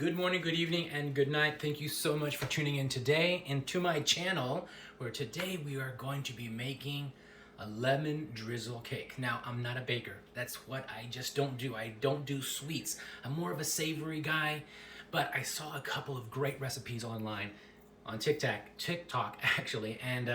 Good morning, good evening, and good night. Thank you so much for tuning in today into my channel, where today we are going to be making a lemon drizzle cake. Now, I'm not a baker. That's what I just don't do. I don't do sweets. I'm more of a savory guy, but I saw a couple of great recipes online on TikTok actually, and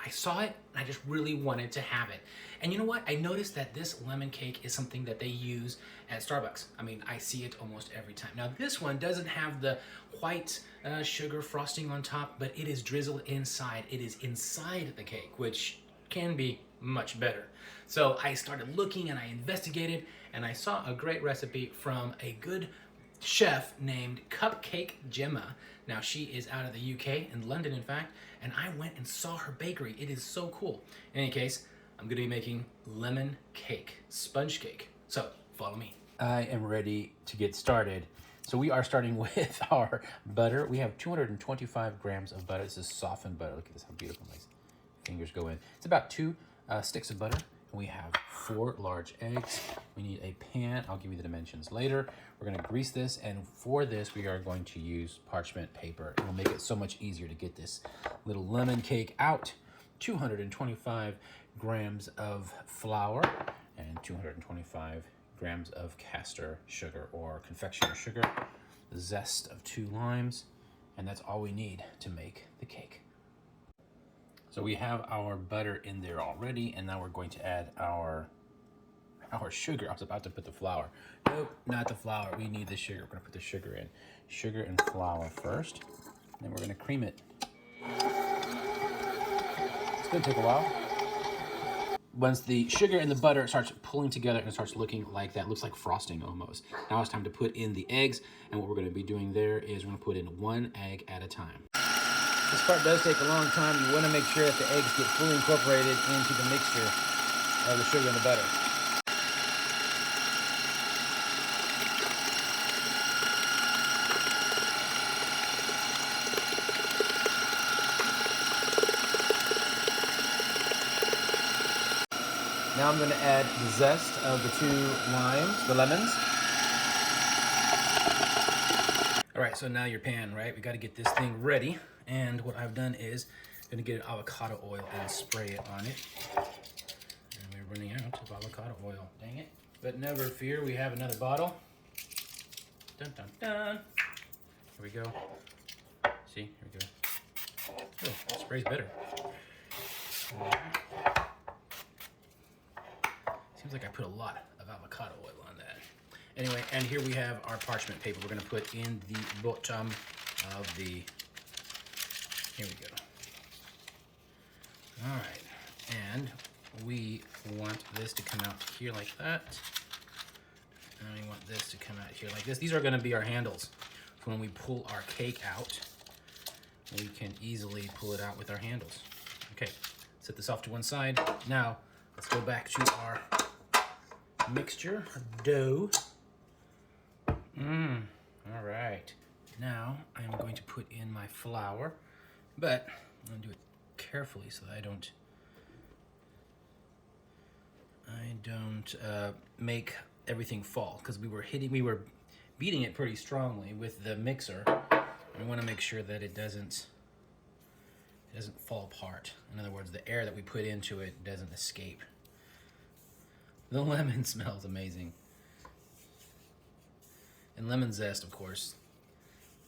I saw it and I just really wanted to have it. And you know what? I noticed that this lemon cake is something that they use at Starbucks. I mean, I see it almost every time. Now, this one doesn't have the white sugar frosting on top, but it is drizzled inside. It is inside the cake, which can be much better. So I started looking and I investigated, and I saw a great recipe from a good chef named Cupcake Jemma. Now, she is out of the UK, in London in fact, and I went and saw her bakery. It is so cool. In any case, I'm gonna be making lemon cake, sponge cake. So follow me. I am ready to get started. So we are starting with our butter. We have 225 grams of butter. This is softened butter. Look at this, how beautiful my fingers go in. It's about 2 sticks of butter. And we have 4 large eggs. We need a pan. I'll give you the dimensions later. We're gonna grease this, and for this, we are going to use parchment paper. It will make it so much easier to get this little lemon cake out. 225 grams of flour and 225 grams of caster sugar or confectioner sugar, the zest of 2 limes, and that's all we need to make the cake. So we have our butter in there already, and now we're going to add our sugar. I was about to put the flour. Nope, not the flour. We need the sugar. We're gonna put the sugar in. Sugar and flour first, then we're gonna cream it. It's gonna take a while. Once the sugar and the butter starts pulling together and starts looking like that, looks like frosting almost. Now it's time to put in the eggs, and what we're gonna be doing there is we're gonna put in 1 egg at a time. This part does take a long time. You want to make sure that the eggs get fully incorporated into the mixture of the sugar and the butter. Now I'm going to add the zest of the 2 limes, the lemons. All right, so now your pan, right? We got to get this thing ready. And what I've done is I'm gonna get avocado oil and spray it on it. And we're running out of avocado oil, dang it. But never fear, we have another bottle. Dun, dun, dun. Here we go. See, here we go. Oh, it sprays better. Seems like I put a lot of avocado oil on that. Anyway, and here we have our parchment paper. We're gonna put in the bottom of the, here we go. All right, and we want this to come out here like that. And we want this to come out here like this. These are gonna be our handles. So when we pull our cake out, we can easily pull it out with our handles. Okay, set this off to one side. Now, let's go back to our mixture, dough. All right. Now, I'm going to put in my flour, but I'm gonna do it carefully so that I don't make everything fall, because we were beating it pretty strongly with the mixer. We want to make sure that it doesn't fall apart. In other words, the air that we put into it doesn't escape. The lemon smells amazing. And lemon zest, of course,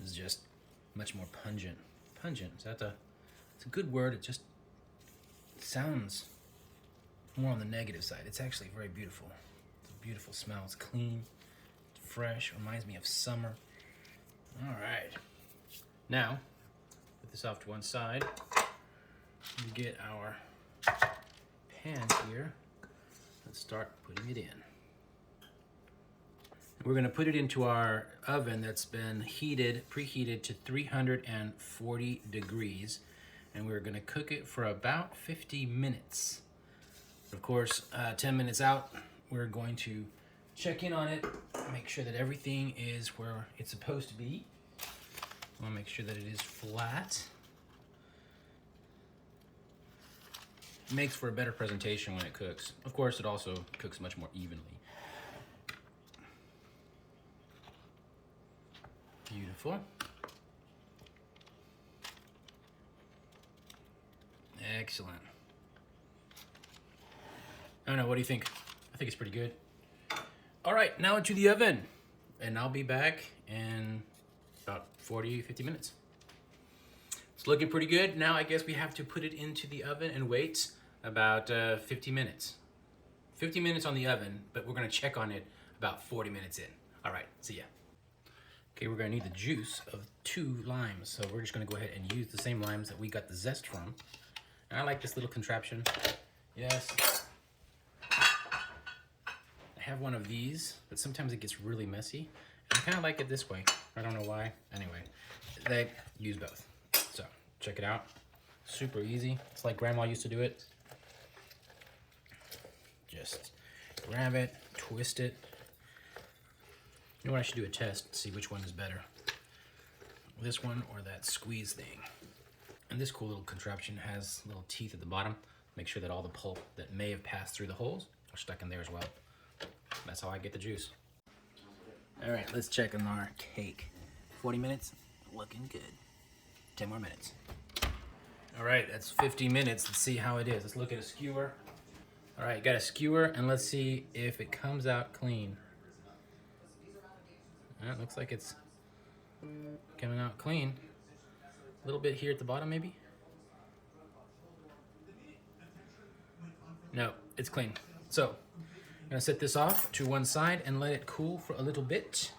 is just much more pungent. Pungent, it's a good word. It just sounds more on the negative side. It's actually very beautiful. It's a beautiful smell. It's clean, it's fresh, reminds me of summer. All right. Now, put this off to one side. We get our pan here. Let's start putting it in. We're gonna put it into our oven that's been preheated to 340 degrees. And we're gonna cook it for about 50 minutes. Of course, 10 minutes out, we're going to check in on it, make sure that everything is where it's supposed to be. I wanna make sure that it is flat. It makes for a better presentation when it cooks. Of course, it also cooks much more evenly. Beautiful. Excellent. I don't know, what do you think? I think it's pretty good. All right, now into the oven. And I'll be back in about 40, 50 minutes. It's looking pretty good. Now I guess we have to put it into the oven and wait about 50 minutes. 50 minutes on the oven, but we're gonna check on it about 40 minutes in. All right, see ya. Okay, we're gonna need the juice of 2 limes. So we're just gonna go ahead and use the same limes that we got the zest from. And I like this little contraption. Yes. I have one of these, but sometimes it gets really messy. And I kind of like it this way. I don't know why. Anyway, they use both. So check it out. Super easy. It's like grandma used to do it. Just grab it, twist it. You know what? I should do a test, see which one is better. This one or that squeeze thing. And this cool little contraption has little teeth at the bottom. Make sure that all the pulp that may have passed through the holes are stuck in there as well. That's how I get the juice. All right, let's check on our cake. 40 minutes, looking good. 10 more minutes. All right, that's 50 minutes. Let's see how it is. Let's look at a skewer. All right, got a skewer, and let's see if it comes out clean. It looks like it's coming out clean. A little bit here at the bottom, maybe? No, it's clean. So, I'm gonna set this off to one side and let it cool for a little bit.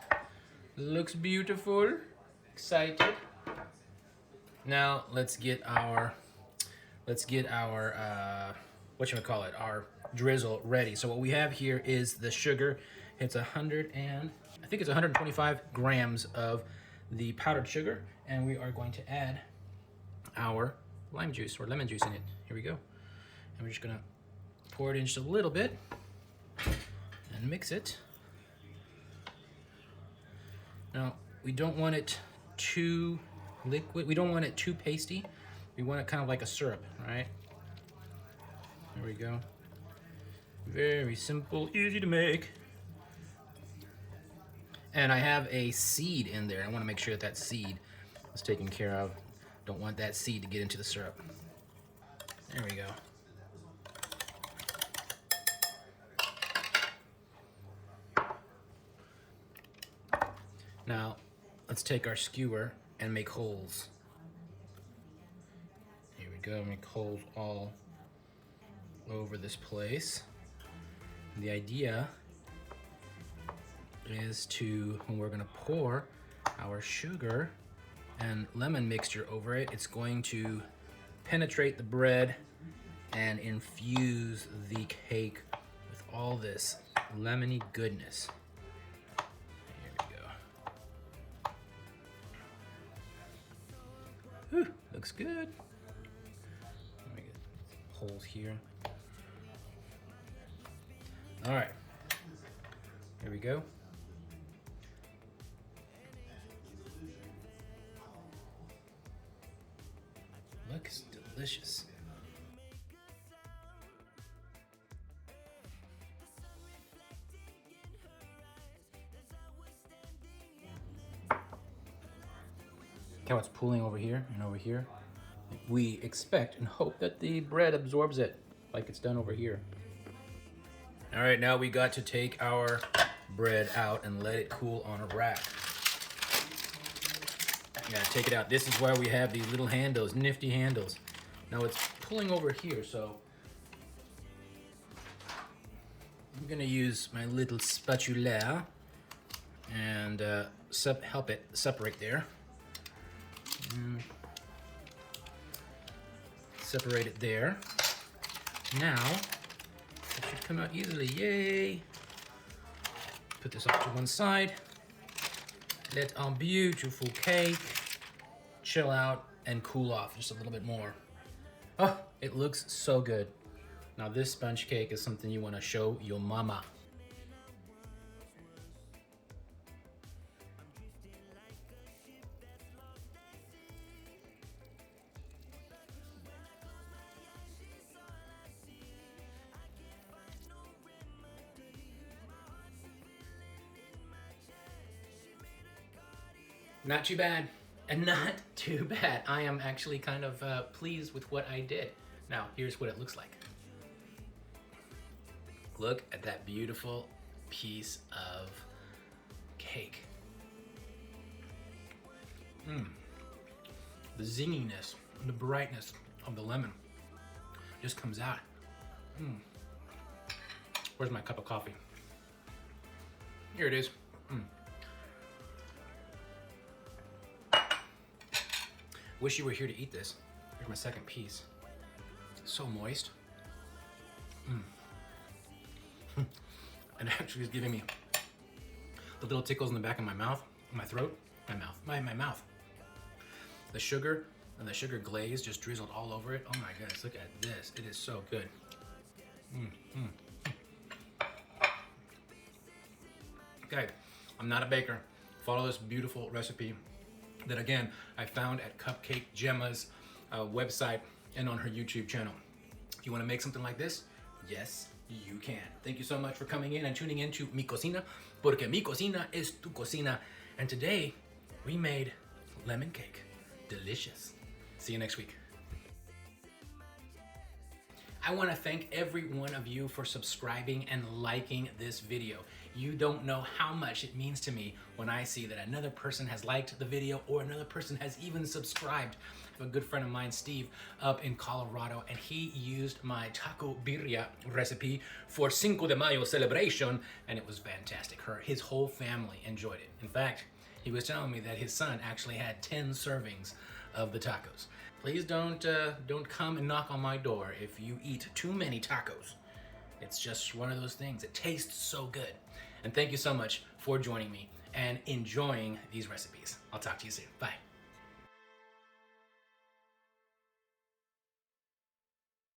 Looks beautiful. Excited. Now, let's get our whatchamacallit, our drizzle ready. So what we have here is the sugar. It's 125 grams of the powdered sugar, and we are going to add our lime juice or lemon juice in it. Here we go. And we're just gonna pour it in just a little bit and mix it. Now, we don't want it too liquid. We don't want it too pasty. We want it kind of like a syrup, right? There we go. Very simple, easy to make. And I have a seed in there. I want to make sure that that seed is taken care of. Don't want that seed to get into the syrup. There we go. Now, let's take our skewer and make holes. Here we go, make holes all over this place. The idea is to, when we're gonna pour our sugar and lemon mixture over it, it's going to penetrate the bread and infuse the cake with all this lemony goodness. Here we go. Whew, looks good. Let me get holes here. All right, here we go. Looks delicious. Look how it's pooling over here and over here. We expect and hope that the bread absorbs it like it's done over here. All right, now we got to take our bread out and let it cool on a rack. Gotta take it out. This is why we have these little handles, nifty handles. Now it's pulling over here, so I'm gonna use my little spatula and help it separate there. Separate it there. Now, it should come out easily, yay! Put this off to one side. Let our beautiful cake chill out and cool off just a little bit more. Oh, it looks so good. Now this sponge cake is something you want to show your mama. Not too bad. And not too bad. I am actually kind of pleased with what I did. Now, here's what it looks like. Look at that beautiful piece of cake. The zinginess and the brightness of the lemon just comes out. Where's my cup of coffee? Here it is. Wish you were here to eat this. Here's my second piece. So moist. And actually is giving me the little tickles in the back of my mouth, my throat, my mouth. The sugar and the sugar glaze just drizzled all over it. Oh my goodness, look at this. It is so good. Okay, I'm not a baker. Follow this beautiful recipe that, again, I found at Cupcake Jemma's website and on her YouTube channel. If you want to make something like this, yes, you can. Thank you so much for coming in and tuning in to Mi Cocina, porque mi cocina es tu cocina. And today, we made lemon cake. Delicious. See you next week. I want to thank every one of you for subscribing and liking this video. You don't know how much it means to me when I see that another person has liked the video or another person has even subscribed. I have a good friend of mine, Steve, up in Colorado, and he used my taco birria recipe for Cinco de Mayo celebration, and it was fantastic. His whole family enjoyed it. In fact, he was telling me that his son actually had 10 servings of the tacos. Please don't come and knock on my door if you eat too many tacos. It's just one of those things. It tastes so good. And thank you so much for joining me and enjoying these recipes. I'll talk to you soon. Bye.